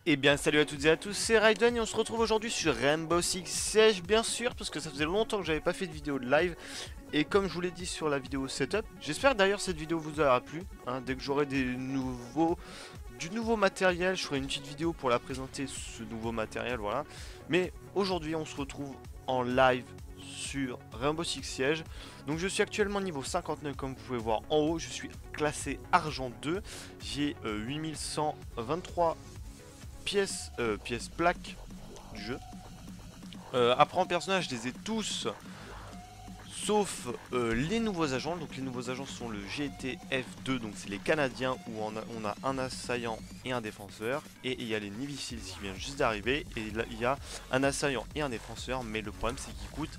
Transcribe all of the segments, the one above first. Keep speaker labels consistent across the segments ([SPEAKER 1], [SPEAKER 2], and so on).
[SPEAKER 1] Et bien salut à toutes et à tous, c'est Raiden et on se retrouve aujourd'hui sur Rainbow Six Siege bien sûr parce que ça faisait longtemps que j'avais pas fait de vidéo de live. Et comme je vous l'ai dit sur la vidéo setup, j'espère d'ailleurs cette vidéo vous aura plu hein. Dès que j'aurai du nouveau matériel, je ferai une petite vidéo pour la présenter, ce nouveau matériel, voilà. Mais aujourd'hui on se retrouve en live sur Rainbow Six Siege. Donc je suis actuellement niveau 59 comme vous pouvez voir en haut, je suis classé argent 2. J'ai 8123 pièces plaques du jeu. Après en personnage, je les ai tous sauf les nouveaux agents. Donc les nouveaux agents sont le GTF2, donc c'est les Canadiens où on a un assaillant et un défenseur. Et il y a les Navy Seals qui viennent juste d'arriver. Et là il y a un assaillant et un défenseur. Mais le problème c'est qu'ils coûtent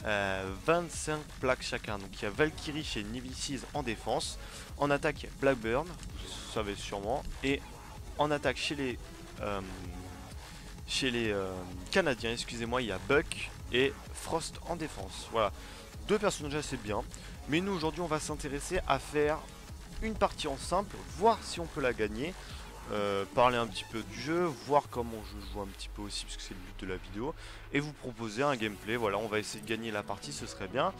[SPEAKER 1] 25 plaques chacun. Donc il y a Valkyrie chez Navy Seals en défense. En attaque, Blackburn, vous savez sûrement. Et en attaque chez les Canadiens, excusez-moi, il y a Buck et Frost en défense. Voilà, deux personnages assez bien. Mais nous aujourd'hui on va s'intéresser à faire une partie en simple, voir si on peut la gagner, parler un petit peu du jeu, voir comment je joue un petit peu aussi parce que c'est le but de la vidéo, et vous proposer un gameplay. Voilà, on va essayer de gagner la partie, ce serait bien.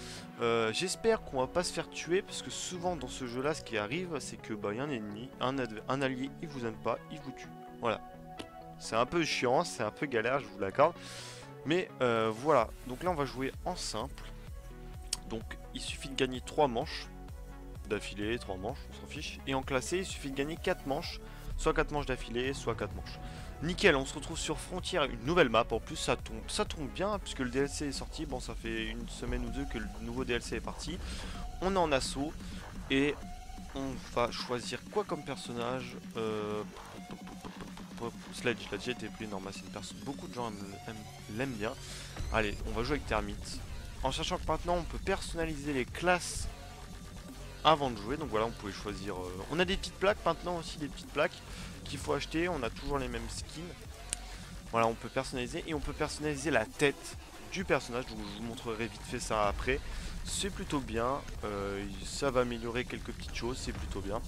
[SPEAKER 1] J'espère qu'on va pas se faire tuer parce que souvent dans ce jeu là ce qui arrive c'est que y a un ennemi, un allié, il vous aime pas, il vous tue. Voilà. C'est un peu chiant, c'est un peu galère, je vous l'accorde. Mais voilà, donc là on va jouer en simple. Donc il suffit de gagner 3 manches d'affilée, 3 manches, on s'en fiche. Et en classé, il suffit de gagner 4 manches, soit 4 manches d'affilée, soit 4 manches. Nickel, on se retrouve sur Frontière, une nouvelle map. En plus ça tombe bien puisque le DLC est sorti. Bon, ça fait une semaine ou deux que le nouveau DLC est parti. On est en assaut et on va choisir quoi comme personnage. Sledge, il a déjà été pris, normal, c'est une personne, beaucoup de gens l'aiment bien. Allez, on va jouer avec Termite. En sachant que maintenant on peut personnaliser les classes avant de jouer. Donc voilà, on pouvait choisir. On a des petites plaques maintenant aussi, des petites plaques qu'il faut acheter. On a toujours les mêmes skins. Voilà, on peut personnaliser et on peut personnaliser la tête du personnage. Donc je vous montrerai vite fait ça après. C'est plutôt bien. Ça va améliorer quelques petites choses, c'est plutôt bien.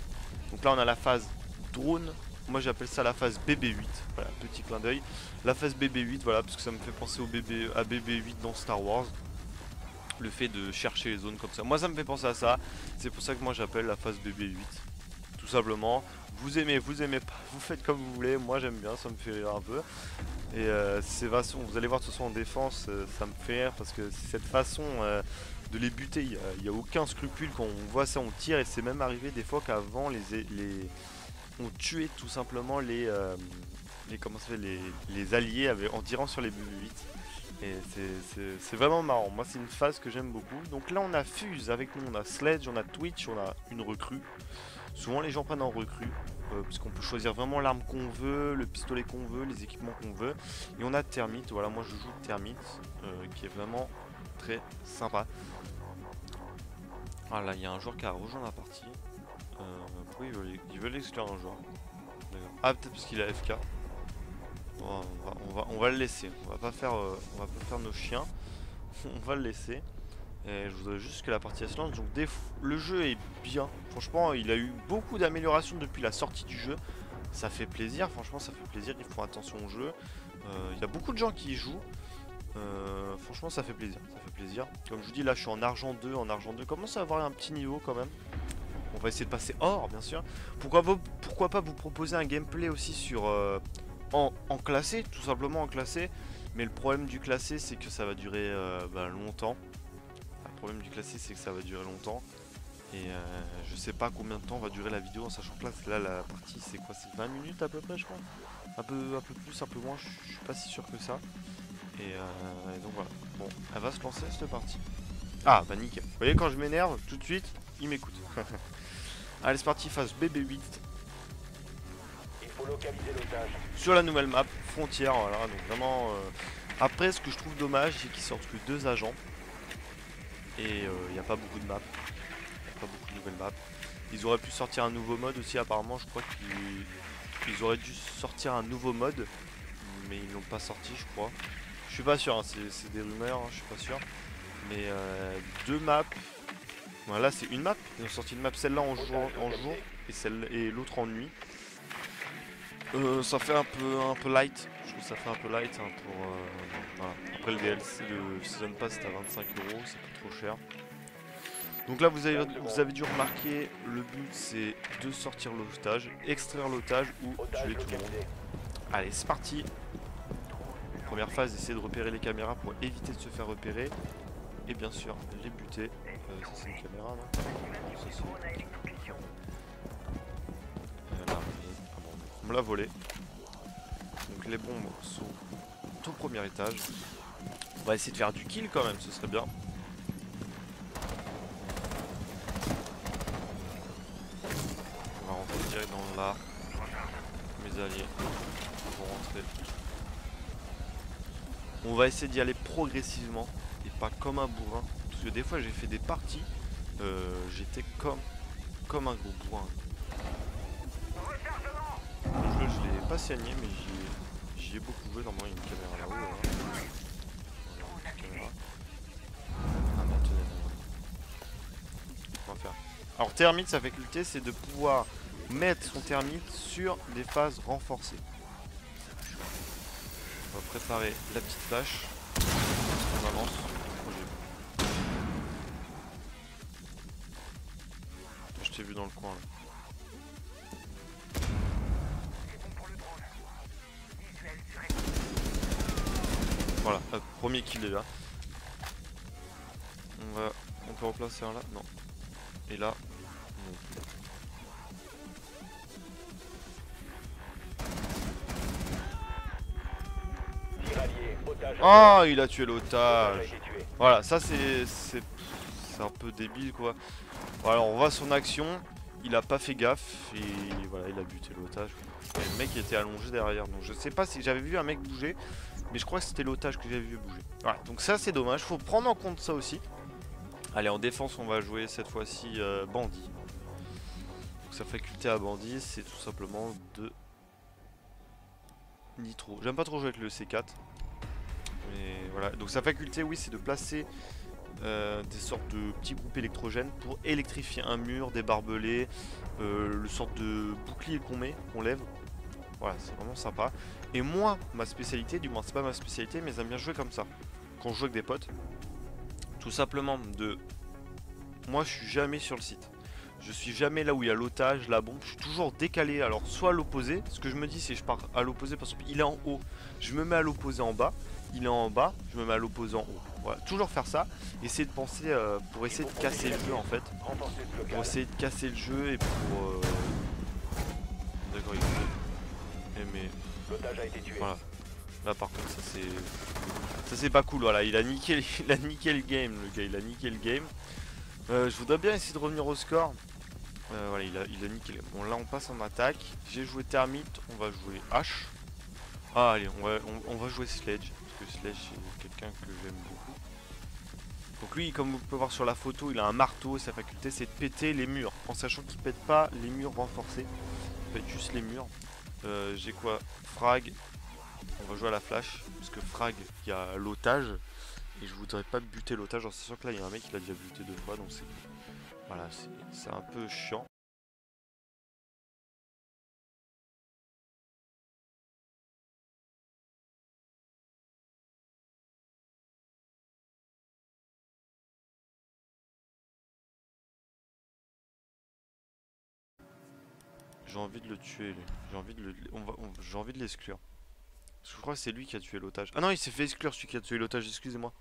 [SPEAKER 1] Donc là on a la phase drone. Moi j'appelle ça la phase BB8, voilà, petit clin d'œil. La phase BB8, voilà, parce que ça me fait penser à BB8 dans Star Wars. Le fait de chercher les zones comme ça. Moi ça me fait penser à ça. C'est pour ça que moi j'appelle la phase BB8. Tout simplement. Vous aimez pas, vous faites comme vous voulez. Moi j'aime bien, ça me fait rire un peu. Et vous allez voir de toute façon en défense, ça me fait rire parce que cette façon de les buter, il n'y a aucun scrupule. Quand on voit ça, on tire. Et c'est même arrivé des fois qu'avant on tuait tout simplement les alliés en tirant sur les BB8. Et c'est vraiment marrant. Moi c'est une phase que j'aime beaucoup. Donc là on a Fuse avec nous, on a Sledge, on a Twitch, on a une recrue. Souvent les gens prennent en recrue parce qu'on peut choisir vraiment l'arme qu'on veut, le pistolet qu'on veut, les équipements qu'on veut. Et on a Termite, voilà, moi je joue Termite qui est vraiment très sympa. Ah là il y a un joueur qui a rejoint la partie. Pourquoi il veut exclure un joueur? Ah, peut-être parce qu'il a FK. Bon, on va le laisser. On va pas faire nos chiens. On va le laisser. Et je voudrais juste que la partie se lance. Donc le jeu est bien. Franchement, il a eu beaucoup d'améliorations depuis la sortie du jeu. Ça fait plaisir. Franchement, ça fait plaisir. Ils font attention au jeu. Il y a beaucoup de gens qui y jouent. Franchement, ça fait plaisir. Ça fait plaisir. Comme je vous dis, là, je suis en argent 2. En argent 2, commence à avoir un petit niveau quand même. On va essayer de passer or, bien sûr. Pourquoi pas vous proposer un gameplay aussi sur en classé, tout simplement en classé. Mais le problème du classé, c'est que ça va durer longtemps. Le problème du classé, c'est que ça va durer longtemps. Et je sais pas combien de temps va durer la vidéo, en sachant que là la partie, c'est quoi? C'est 20 minutes à peu près, je crois. Un peu plus, un peu moins, je suis pas si sûr que ça. Et donc voilà. Bon, elle va se lancer cette partie. Ah, bah nickel. Vous voyez, quand je m'énerve, tout de suite, il m'écoute. Allez, c'est parti, phase BB8.
[SPEAKER 2] Il faut localiser l'otage.
[SPEAKER 1] Sur la nouvelle map, Frontière, voilà, donc vraiment... Après, ce que je trouve dommage, c'est qu'ils sortent que 2 agents. Et il n'y a pas beaucoup de maps. Il n'y a pas beaucoup de nouvelles maps. Ils auraient pu sortir un nouveau mode aussi, apparemment, je crois qu'ils auraient dû sortir un nouveau mode. Mais ils l'ont pas sorti, je crois. Je suis pas sûr, hein, c'est des rumeurs, hein, je suis pas sûr. Mais 2 maps... Voilà, c'est une map. Ils ont sorti une map, celle-là en jour et l'autre en nuit. Ça fait un peu light. Je trouve que ça fait un peu light hein, pour voilà. Après le DLC, le Season Pass est à 25 €, c'est pas trop cher. Donc là vous avez dû remarquer, le but c'est de sortir l'otage, extraire l'otage ou tuer tout le monde. Allez c'est parti. Première phase, essayer de repérer les caméras pour éviter de se faire repérer. Et bien sûr les buter. Ça c'est une caméra là. Ça, là, on me l'a volé. Donc les bombes sont au premier étage. On va essayer de faire du kill quand même, ce serait bien. On va rentrer direct dans l'art. Mes alliés vont rentrer. On va essayer d'y aller progressivement et pas comme un bourrin. Parce que des fois j'ai fait des parties, j'étais comme un gros bourrin. Le jeu je l'ai pas saigné mais j'y ai beaucoup joué. Normalement il y a une caméra là-haut. Là. Ah bah tenez, on va faire. Alors thermite, sa faculté c'est de pouvoir mettre son thermite sur des phases renforcées. On va préparer la petite flash. On avance. Je t'ai vu dans le coin là. Voilà, hop, premier kill est là. On peut replacer un là? Non. Et là, non. Oh, il a tué l'otage. Voilà, ça c'est un peu débile quoi. Voilà, on voit son action. Il a pas fait gaffe et voilà, il a buté l'otage. Et le mec était allongé derrière. Donc je sais pas si j'avais vu un mec bouger, mais je crois que c'était l'otage que j'avais vu bouger. Voilà, donc ça c'est dommage. Faut prendre en compte ça aussi. Allez, en défense, on va jouer cette fois-ci bandit. Donc sa faculté à bandit, c'est tout simplement de nitro. J'aime pas trop jouer avec le C4. Mais voilà, donc sa faculté, oui, c'est de placer des sortes de petits groupes électrogènes pour électrifier un mur, des barbelés, le sorte de bouclier qu'on lève. Voilà, c'est vraiment sympa. Et moi, ma spécialité, du moins c'est pas ma spécialité, mais j'aime bien jouer comme ça. Quand je joue avec des potes, tout simplement de... Moi je suis jamais sur le site. Je suis jamais là où il y a l'otage, la bombe, je suis toujours décalé. Alors soit à l'opposé, ce que je me dis c'est je pars à l'opposé parce qu'il est en haut, je me mets à l'opposé en bas. Il est en bas, je me mets à l'opposé en haut. Voilà, toujours faire ça. Essayer de penser pour essayer de casser le jeu en fait. Pour essayer de casser le jeu et pour... D'accord, il est... Mais...
[SPEAKER 2] L'otage a été tué.
[SPEAKER 1] Voilà. Là par contre ça c'est pas cool. Voilà, il a niqué le game le gars, il a niqué le game. Je voudrais bien essayer de revenir au score. Voilà, il a niqué. Bon là on passe en attaque. J'ai joué thermite, on va jouer H. Ah allez, on va jouer Sledge. Parce que Sledge c'est quelqu'un que j'aime beaucoup. Donc lui, comme vous pouvez voir sur la photo, il a un marteau et sa faculté c'est de péter les murs. En sachant qu'il pète pas les murs renforcés. Il pète juste les murs. J'ai quoi? Frag. On va jouer à la flash. Parce que Frag, il y a l'otage. Et je voudrais pas buter l'otage en sachant que là il y a un mec qui l'a déjà buté 2 fois. Donc c'est... Voilà, c'est un peu chiant. J'ai envie de le tuer lui. J'ai envie de j'ai envie de l'exclure. Je crois que c'est lui qui a tué l'otage. Ah non, il s'est fait exclure celui qui a tué l'otage, excusez-moi.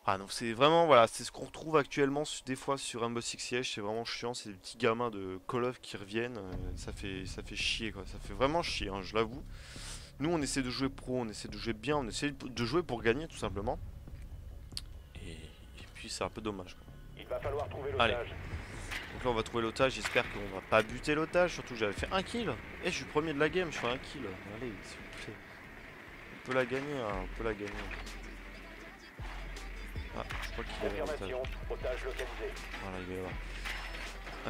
[SPEAKER 1] Ah non, c'est vraiment, voilà, c'est ce qu'on retrouve actuellement des fois sur Rainbow Six Siege. C'est vraiment chiant, c'est des petits gamins de Call of qui reviennent. Ça fait chier quoi, ça fait vraiment chier, hein, je l'avoue. Nous on essaie de jouer pro, on essaie de jouer bien, on essaie de jouer pour gagner tout simplement. Et puis c'est un peu dommage quoi.
[SPEAKER 2] Il va falloir trouver l'otage.
[SPEAKER 1] Donc là on va trouver l'otage, j'espère qu'on va pas buter l'otage, surtout que j'avais fait un kill. Et je suis premier de la game, je fais un kill. Allez, s'il vous plaît. On peut la gagner, hein, on peut la gagner. Ah, je crois qu'il y avait
[SPEAKER 2] otage localisé.
[SPEAKER 1] Voilà, il va y avoir.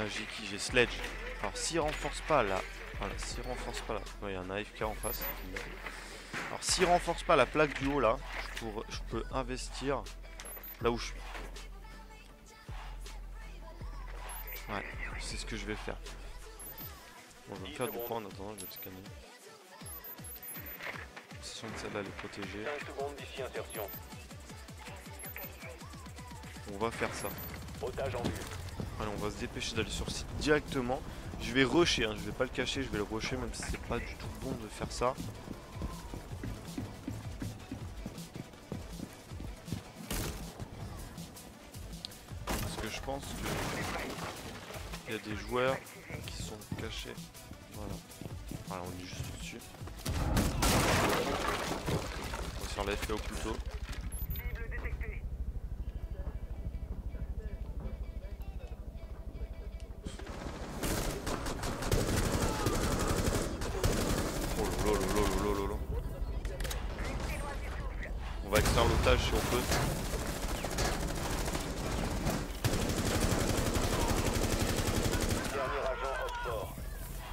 [SPEAKER 1] J'ai qui? J'ai Sledge. Alors s'il renforce pas là, voilà, s'il renforce pas là, il y a un AFK en face. Alors s'il renforce pas la plaque du haut là, je peux investir là où je suis. Ouais, c'est ce que je vais faire. Bon, je vais me faire du point en attendant, je vais le scanner. Sachant que celle-là elle est protégée.
[SPEAKER 2] 5 secondes d'ici insertion.
[SPEAKER 1] On va faire ça.
[SPEAKER 2] Otage en vue.
[SPEAKER 1] Allez, on va se dépêcher d'aller sur site directement. Je vais rusher, hein, je vais pas le cacher, je vais le rusher même si c'est pas du tout bon de faire ça. Parce que je pense que il y a des joueurs qui sont cachés. Voilà. Voilà, on est juste dessus. On va se faire la FA au plus tôt. On va extraire l'otage si on peut.
[SPEAKER 2] Dernier agent offshore.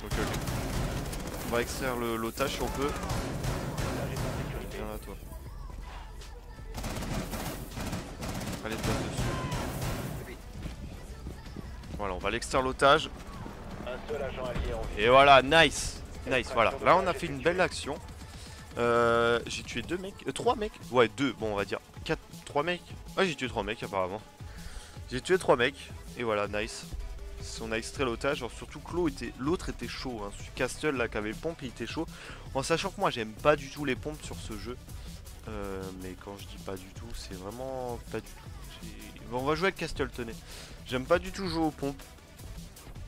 [SPEAKER 1] Ok. On va extraire l'otage si on peut.
[SPEAKER 2] L'otage est en sécurité.
[SPEAKER 1] Viens là toi. Allez, passe dessus. Voilà, on va l'extraire l'otage.
[SPEAKER 2] Un seul agent allié en vie.
[SPEAKER 1] Et voilà, nice. Nice, voilà. Là on a fait une belle action. J'ai tué 2 mecs, 3 mecs. Ouais, 2, bon on va dire 3 mecs. Ouais, j'ai tué 3 mecs apparemment. J'ai tué 3 mecs. Et voilà, nice. On a extrait l'otage, surtout que l'autre était chaud, hein. Celui Castle là qui avait le pompe il était chaud. En sachant que moi j'aime pas du tout les pompes sur ce jeu. Mais quand je dis pas du tout, c'est vraiment pas du tout. Bon, on va jouer avec Castle, tenez. J'aime pas du tout jouer aux pompes.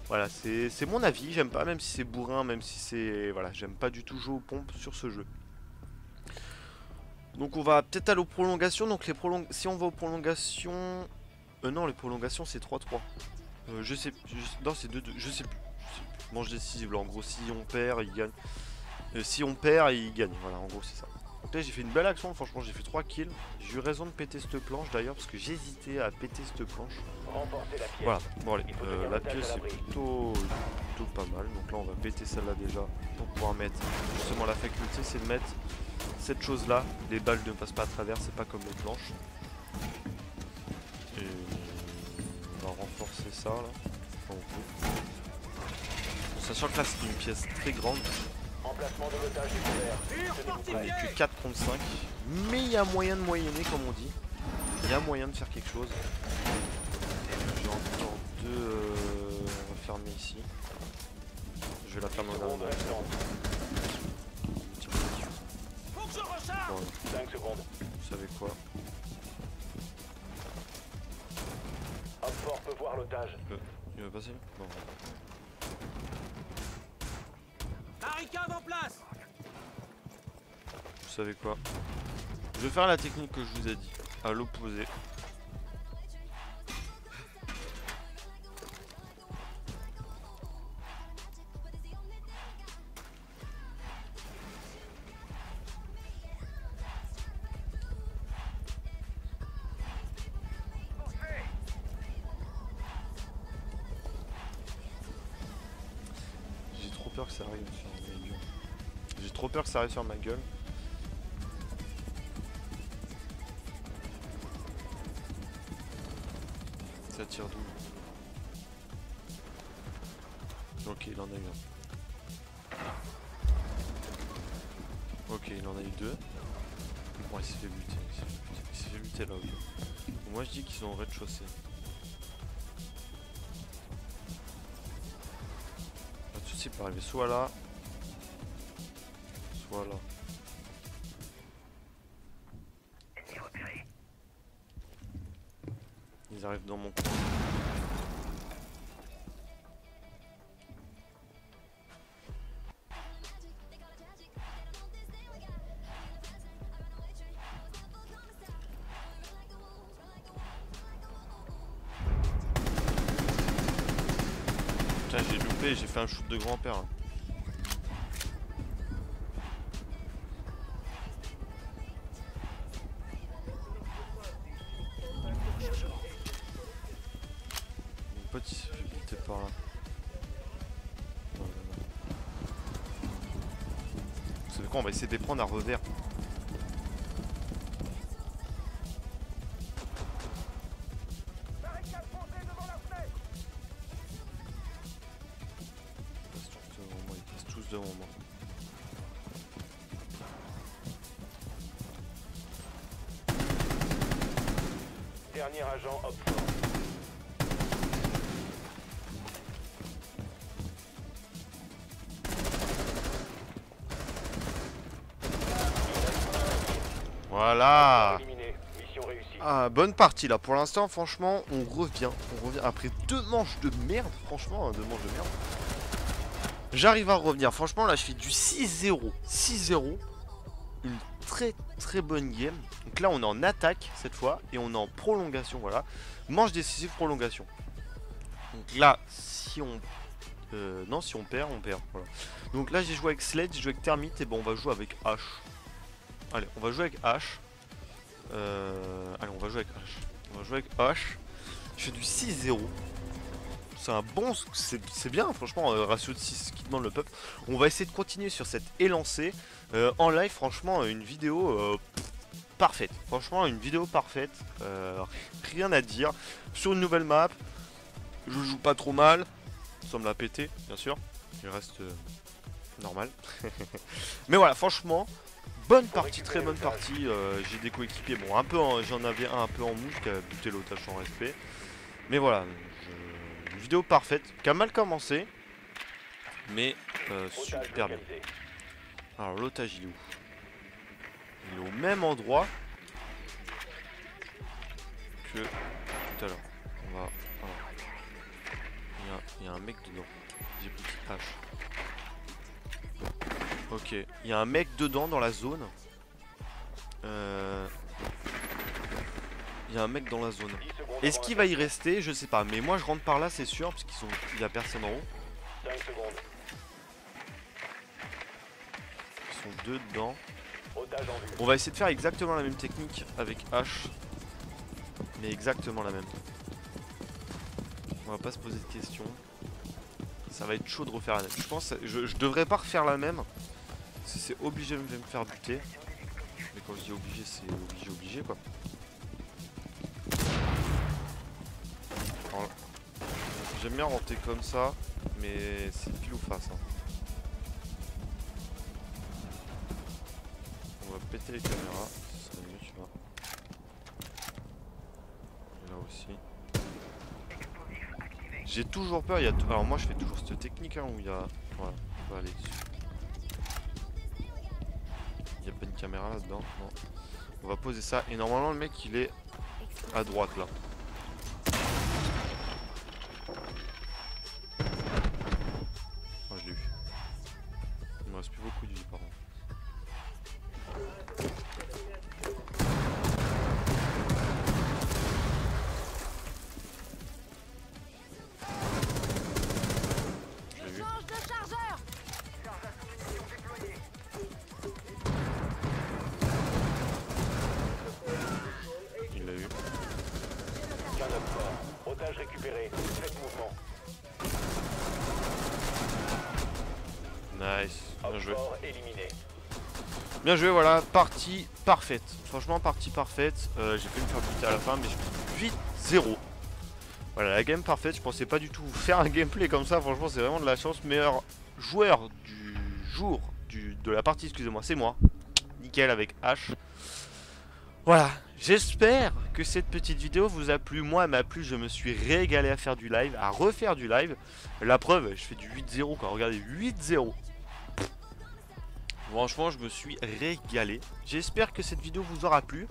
[SPEAKER 1] Voilà, c'est mon avis, j'aime pas, même si c'est bourrin, même si c'est... Voilà, j'aime pas du tout jouer aux pompes sur ce jeu. Donc on va peut-être aller aux prolongations, donc si on va aux prolongations... non, les prolongations c'est 3-3. Je sais... Non, c'est 2-2, je sais plus. Manche décisive, là, en gros, si on perd, il gagne. Si on perd, il gagne, voilà, en gros c'est ça. Donc là j'ai fait une belle action, franchement j'ai fait 3 kills. J'ai eu raison de péter cette planche d'ailleurs, parce que j'hésitais à péter cette planche.
[SPEAKER 2] Remportez la pièce.
[SPEAKER 1] Voilà, bon allez,
[SPEAKER 2] Il faut tenir
[SPEAKER 1] la
[SPEAKER 2] l'otage
[SPEAKER 1] pièce
[SPEAKER 2] à
[SPEAKER 1] c'est
[SPEAKER 2] l'abri.
[SPEAKER 1] plutôt pas mal. Donc là on va péter celle-là déjà pour pouvoir mettre justement la faculté, c'est de mettre cette chose là. Les balles ne passent pas à travers, c'est pas comme les planches. Et on va renforcer ça là. Enfin, on peut. Sachant que là c'est une pièce très grande.
[SPEAKER 2] Emplacement de l'otage découvert.
[SPEAKER 1] On est que 4 contre 5. Mais il y a moyen de moyenner comme on dit. Il y a moyen de faire quelque chose. J'ai encore 2 on va fermer ici. Je vais la fermer en dernier. Voilà.
[SPEAKER 2] 5 secondes.
[SPEAKER 1] Vous savez quoi?
[SPEAKER 2] Hopfort peut voir l'otage.
[SPEAKER 1] Il va passer? Bon.
[SPEAKER 3] Barricade en place.
[SPEAKER 1] Vous savez quoi? Je vais faire la technique que je vous ai dit. À l'opposé. J'ai trop peur que ça arrive sur ma gueule. J'ai trop peur que ça arrive sur ma gueule. Ça tire d'où? Ok, il en a eu un. Ok, il en a eu 2. Bon, il s'est fait buter. Il s'est fait buter là, ok. Moi je dis qu'ils sont au rez-de-chaussée. Pas de soucis, il peut arriver soit là, soit là. Ils arrivent dans mon coin. Putain, j'ai loupé, j'ai fait un shoot de grand-père. Hein. Mon pote il s'est fait buter par là. Non, non, non. Vous savez quoi, on va essayer de les prendre à revers. Passe tout devant devant moi.
[SPEAKER 2] Dernier agent Op 4.
[SPEAKER 1] Voilà.
[SPEAKER 2] Éliminé. Mission réussie.
[SPEAKER 1] Ah, bonne partie là. Pour l'instant, franchement, on revient. Après 2 manches de merde. Franchement, 2 manches de merde. J'arrive à revenir. Franchement, là, je fais du 6-0. 6-0. Une très bonne game. Donc là, on est en attaque cette fois. Et on est en prolongation. Voilà. Manche décisive, prolongation. Donc là, si on... non, si on perd, on perd. Voilà. Donc là, j'ai joué avec Sledge, j'ai joué avec Termite. Et bon, on va jouer avec H. Allez, on va jouer avec H. Allez, on va jouer avec H. On va jouer avec H. Je fais du 6-0. C'est un bon... C'est bien, franchement, ratio de 6 qui demande le peuple. On va essayer de continuer sur cette élancée. En live, franchement, une vidéo parfaite. Franchement, une vidéo parfaite. Rien à dire. Sur une nouvelle map, je joue pas trop mal. Sans me la péter, bien sûr. Il reste normal. Mais voilà, franchement... Bonne partie, très bonne partie. J'ai des coéquipiers, bon, j'en avais un peu en mouche qui a buté l'otage en respect. Mais voilà, une vidéo parfaite, qui a mal commencé, mais super bien. Alors l'otage il est où? Il est au même endroit que tout à l'heure. On va. Il y a un mec dedans. J'ai petit H. Ok, il y a un mec dedans dans la zone. Il y a un mec dans la zone. Est-ce qu'il va y rester? Je sais pas. Mais moi je rentre par là, c'est sûr, parce qu'il y a personne en haut.
[SPEAKER 2] 5 secondes.
[SPEAKER 1] Ils sont 2 dedans.
[SPEAKER 2] Otage en vue.
[SPEAKER 1] On va essayer de faire exactement la même technique avec H. Mais exactement la même. On va pas se poser de questions. Ça va être chaud de refaire la même. Je pense je devrais pas refaire la même. Si c'est obligé de me faire buter. Mais quand je dis obligé, c'est obligé quoi. J'aime bien rentrer comme ça, mais c'est pile ou face. Hein. On va péter les caméras, ce serait mieux, tu vois. Et là aussi. J'ai toujours peur, alors moi je fais toujours cette technique hein, où il y a... Voilà, on va aller dessus. Il n'y a pas une caméra là-dedans, non. On va poser ça, et normalement le mec il est à droite là. Oh, je l'ai vu. Il me reste plus beaucoup de vie par contre.
[SPEAKER 2] Otage récupéré. Faites mouvement.
[SPEAKER 1] Nice. Bien joué.
[SPEAKER 2] Éliminé.
[SPEAKER 1] Bien joué, voilà. Partie parfaite. Franchement, partie parfaite. J'ai failli me faire buter à la fin, mais je fais 8-0. Voilà, la game parfaite. Je pensais pas du tout faire un gameplay comme ça. Franchement, c'est vraiment de la chance. Meilleur joueur du jour, de la partie, excusez-moi, c'est moi. Nickel avec H. Voilà, j'espère que cette petite vidéo vous a plu. Moi, elle m'a plu, je me suis régalé à faire du live, à refaire du live. La preuve, je fais du 8-0 quoi, regardez, 8-0. Franchement, je me suis régalé. J'espère que cette vidéo vous aura plu.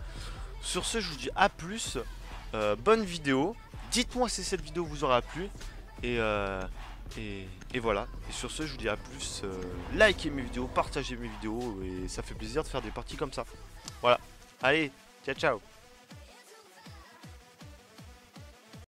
[SPEAKER 1] Sur ce, je vous dis à plus. Bonne vidéo. Dites-moi si cette vidéo vous aura plu. Et voilà. Et sur ce, je vous dis à plus. Likez mes vidéos, partagez mes vidéos. Et ça fait plaisir de faire des parties comme ça. Voilà. Allez, ciao ciao.